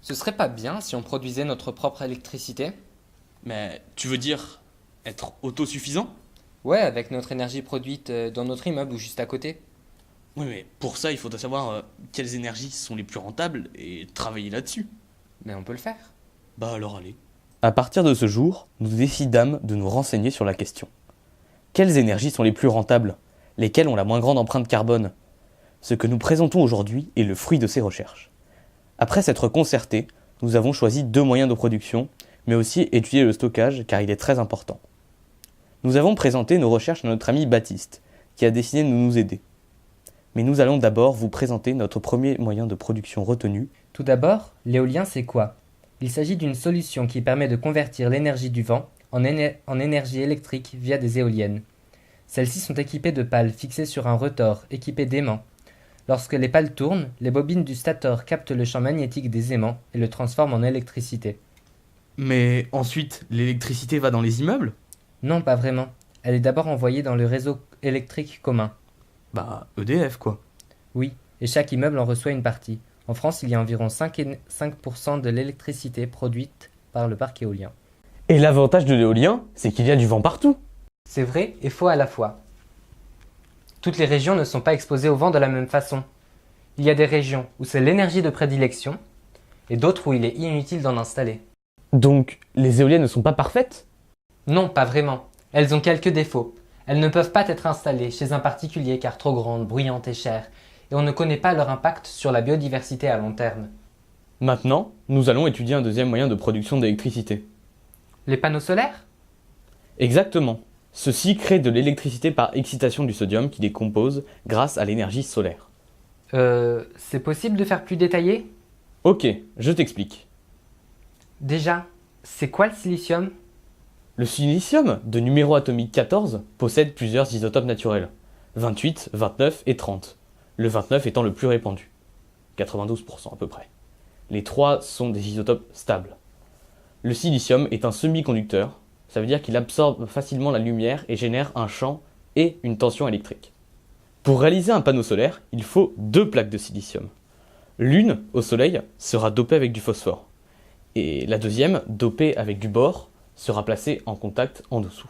Ce serait pas bien si on produisait notre propre électricité? Mais tu veux dire être autosuffisant? Ouais, avec notre énergie produite dans notre immeuble ou juste à côté. Oui, mais pour ça, il faudrait savoir quelles énergies sont les plus rentables et travailler là-dessus. Mais on peut le faire. Bah alors allez. À partir de ce jour, nous décidâmes de nous renseigner sur la question. Quelles énergies sont les plus rentables? Lesquelles ont la moins grande empreinte carbone? Ce que nous présentons aujourd'hui est le fruit de ces recherches. Après s'être concertés, nous avons choisi deux moyens de production, mais aussi étudié le stockage car il est très important. Nous avons présenté nos recherches à notre ami Baptiste, qui a décidé de nous aider. Mais nous allons d'abord vous présenter notre premier moyen de production retenu. Tout d'abord, l'éolien c'est quoi? Il s'agit d'une solution qui permet de convertir l'énergie du vent en énergie électrique via des éoliennes. Celles-ci sont équipées de pales fixées sur un rotor équipé d'aimants. Lorsque les pales tournent, les bobines du stator captent le champ magnétique des aimants et le transforment en électricité. Mais ensuite, l'électricité va dans les immeubles? Non, pas vraiment. Elle est d'abord envoyée dans le réseau électrique commun. Bah EDF quoi. Oui, et chaque immeuble en reçoit une partie. En France, il y a environ 5% de l'électricité produite par le parc éolien. Et l'avantage de l'éolien, c'est qu'il y a du vent partout. C'est vrai et faux à la fois. Toutes les régions ne sont pas exposées au vent de la même façon. Il y a des régions où c'est l'énergie de prédilection et d'autres où il est inutile d'en installer. Donc, les éoliennes ne sont pas parfaites? Non, pas vraiment. Elles ont quelques défauts. Elles ne peuvent pas être installées chez un particulier car trop grandes, bruyantes et chères, et on ne connaît pas leur impact sur la biodiversité à long terme. Maintenant, nous allons étudier un deuxième moyen de production d'électricité. Les panneaux solaires? Exactement. Ceux-ci créent de l'électricité par excitation du sodium qui les compose grâce à l'énergie solaire. C'est possible de faire plus détaillé? Ok, je t'explique. Déjà, c'est quoi le silicium? Le silicium, de numéro atomique 14, possède plusieurs isotopes naturels, 28, 29 et 30, le 29 étant le plus répandu, 92% à peu près. Les trois sont des isotopes stables. Le silicium est un semi-conducteur, ça veut dire qu'il absorbe facilement la lumière et génère un champ et une tension électrique. Pour réaliser un panneau solaire, il faut deux plaques de silicium. L'une, au soleil, sera dopée avec du phosphore, et la deuxième, dopée avec du bore, sera placée en contact en dessous.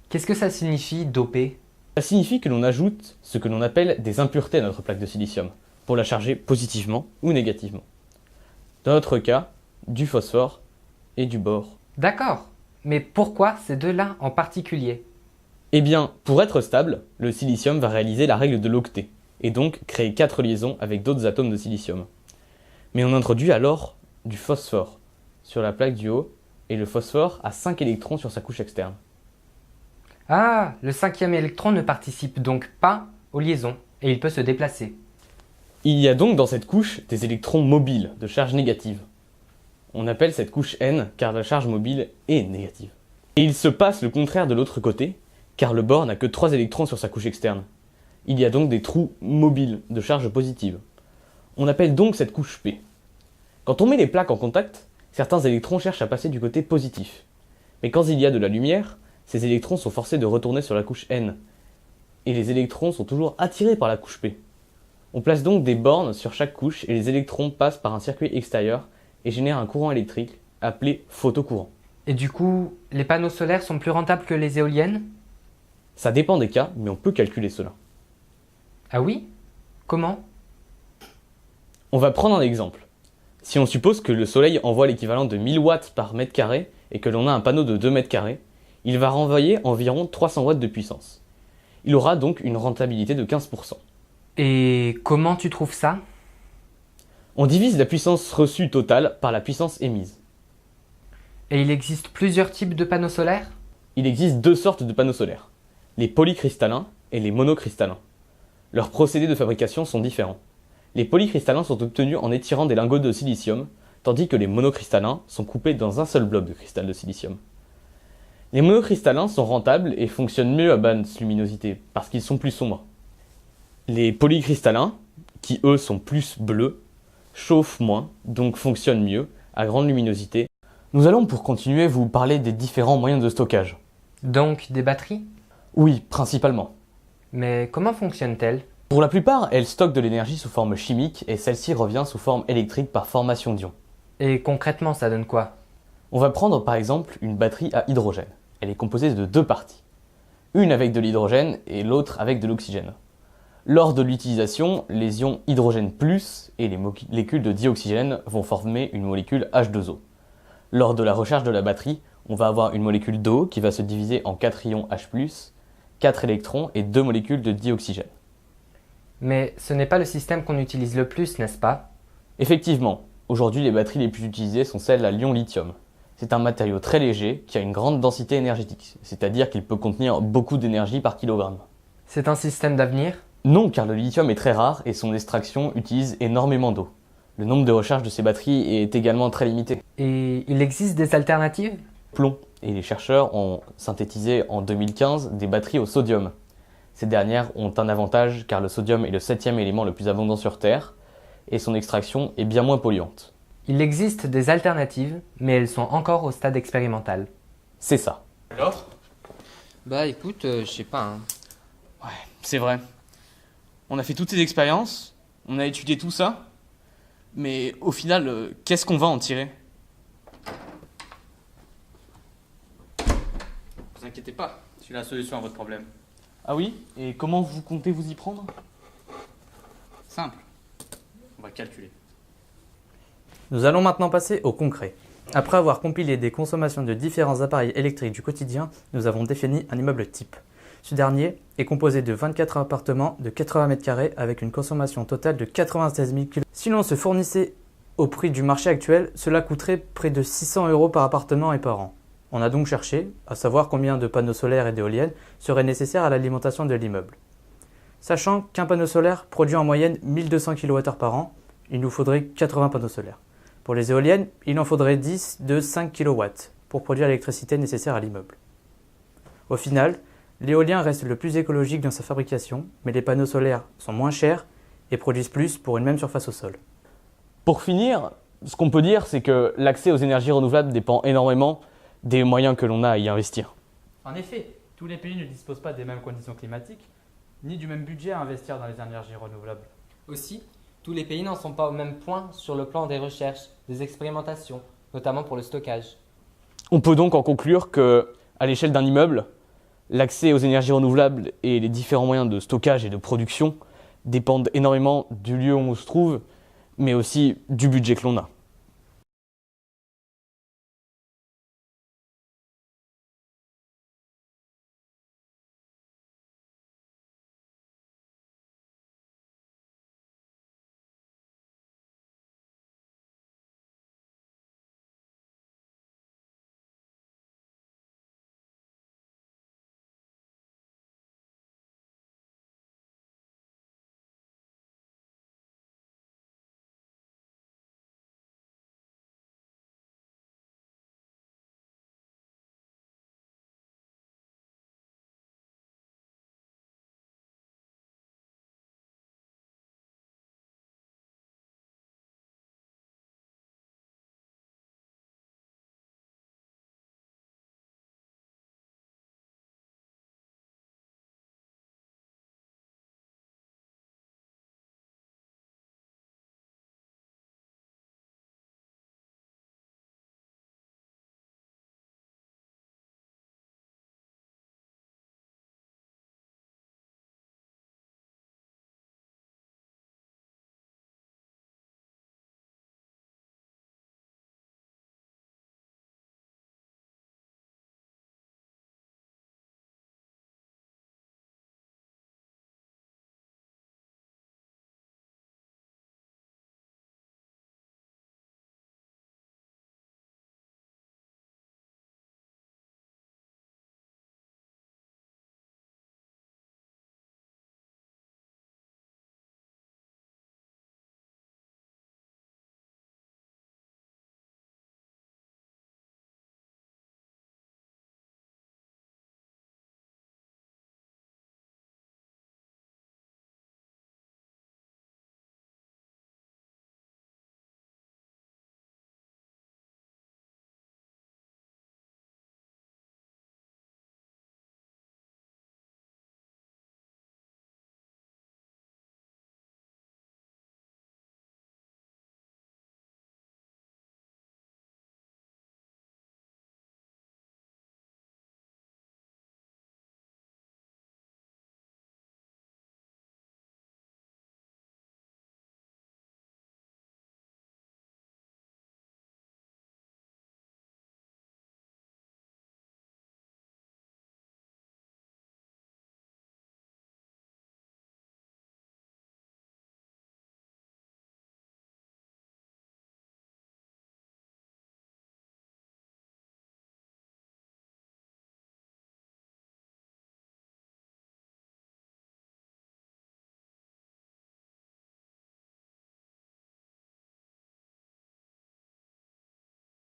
Qu'est-ce que ça signifie, doper? Ça signifie que l'on ajoute ce que l'on appelle des impuretés à notre plaque de silicium, pour la charger positivement ou négativement. Dans notre cas, du phosphore et du bore. D'accord. Mais pourquoi ces deux-là en particulier? Eh bien, pour être stable, le silicium va réaliser la règle de l'octet, et donc créer 4 liaisons avec d'autres atomes de silicium. Mais on introduit alors du phosphore sur la plaque du haut, et le phosphore a 5 électrons sur sa couche externe. Ah, le cinquième électron ne participe donc pas aux liaisons, et il peut se déplacer. Il y a donc dans cette couche des électrons mobiles de charge négative. On appelle cette couche N car la charge mobile est négative. Et il se passe le contraire de l'autre côté, car le bore n'a que 3 électrons sur sa couche externe. Il y a donc des trous mobiles de charge positive. On appelle donc cette couche P. Quand on met les plaques en contact, certains électrons cherchent à passer du côté positif. Mais quand il y a de la lumière, ces électrons sont forcés de retourner sur la couche N. Et les électrons sont toujours attirés par la couche P. On place donc des bornes sur chaque couche et les électrons passent par un circuit extérieur et génèrent un courant électrique appelé photocourant. Et du coup, les panneaux solaires sont plus rentables que les éoliennes? Ça dépend des cas, mais on peut calculer cela. Ah oui? Comment? On va prendre un exemple. Si on suppose que le soleil envoie l'équivalent de 1000 watts par mètre carré et que l'on a un panneau de 2 mètres carrés, il va renvoyer environ 300 watts de puissance. Il aura donc une rentabilité de 15%. Et comment tu trouves ça? On divise la puissance reçue totale par la puissance émise. Et il existe plusieurs types de panneaux solaires? Il existe deux sortes de panneaux solaires, les polycristallins et les monocristallins. Leurs procédés de fabrication sont différents. Les polycristallins sont obtenus en étirant des lingots de silicium, tandis que les monocristallins sont coupés dans un seul bloc de cristal de silicium. Les monocristallins sont rentables et fonctionnent mieux à basse luminosité, parce qu'ils sont plus sombres. Les polycristallins, qui eux sont plus bleus, chauffent moins, donc fonctionnent mieux, à grande luminosité. Nous allons pour continuer vous parler des différents moyens de stockage. Donc des batteries? Oui, principalement. Mais comment fonctionnent-elles? Pour la plupart, elles stockent de l'énergie sous forme chimique et celle-ci revient sous forme électrique par formation d'ions. Et concrètement, ça donne quoi? On va prendre par exemple une batterie à hydrogène. Elle est composée de deux parties. Une avec de l'hydrogène et l'autre avec de l'oxygène. Lors de l'utilisation, les ions hydrogène plus et les molécules de dioxygène vont former une molécule H2O. Lors de la recharge de la batterie, on va avoir une molécule d'eau qui va se diviser en 4 ions H+, 4 électrons et 2 molécules de dioxygène. Mais ce n'est pas le système qu'on utilise le plus, n'est-ce pas? Effectivement, aujourd'hui les batteries les plus utilisées sont celles à ion lithium. C'est un matériau très léger qui a une grande densité énergétique, c'est-à-dire qu'il peut contenir beaucoup d'énergie par kilogramme. C'est un système d'avenir? Non, car le lithium est très rare et son extraction utilise énormément d'eau. Le nombre de recharges de ces batteries est également très limité. Et il existe des alternatives? Plomb, et les chercheurs ont synthétisé en 2015 des batteries au sodium. Ces dernières ont un avantage car le sodium est le 7e élément le plus abondant sur Terre et son extraction est bien moins polluante. Il existe des alternatives, mais elles sont encore au stade expérimental. C'est ça. Alors? Bah écoute, je sais pas, hein. Ouais, c'est vrai. On a fait toutes ces expériences, on a étudié tout ça, mais au final, qu'est-ce qu'on va en tirer? Vous inquiétez pas, j'ai la solution à votre problème. Ah oui? Et comment vous comptez vous y prendre? Simple. On va calculer. Nous allons maintenant passer au concret. Après avoir compilé des consommations de différents appareils électriques du quotidien, nous avons défini un immeuble type. Ce dernier est composé de 24 appartements de 80 m² avec une consommation totale de 96 000 kg. Si l'on se fournissait au prix du marché actuel, cela coûterait près de 600 € par appartement et par an. On a donc cherché à savoir combien de panneaux solaires et d'éoliennes seraient nécessaires à l'alimentation de l'immeuble. Sachant qu'un panneau solaire produit en moyenne 1200 kWh par an, il nous faudrait 80 panneaux solaires. Pour les éoliennes, il en faudrait 10 de 5 kW pour produire l'électricité nécessaire à l'immeuble. Au final, l'éolien reste le plus écologique dans sa fabrication, mais les panneaux solaires sont moins chers et produisent plus pour une même surface au sol. Pour finir, ce qu'on peut dire, c'est que l'accès aux énergies renouvelables dépend énormément des moyens que l'on a à y investir. En effet, tous les pays ne disposent pas des mêmes conditions climatiques, ni du même budget à investir dans les énergies renouvelables. Aussi, tous les pays n'en sont pas au même point sur le plan des recherches, des expérimentations, notamment pour le stockage. On peut donc en conclure que, à l'échelle d'un immeuble, l'accès aux énergies renouvelables et les différents moyens de stockage et de production dépendent énormément du lieu où on se trouve, mais aussi du budget que l'on a.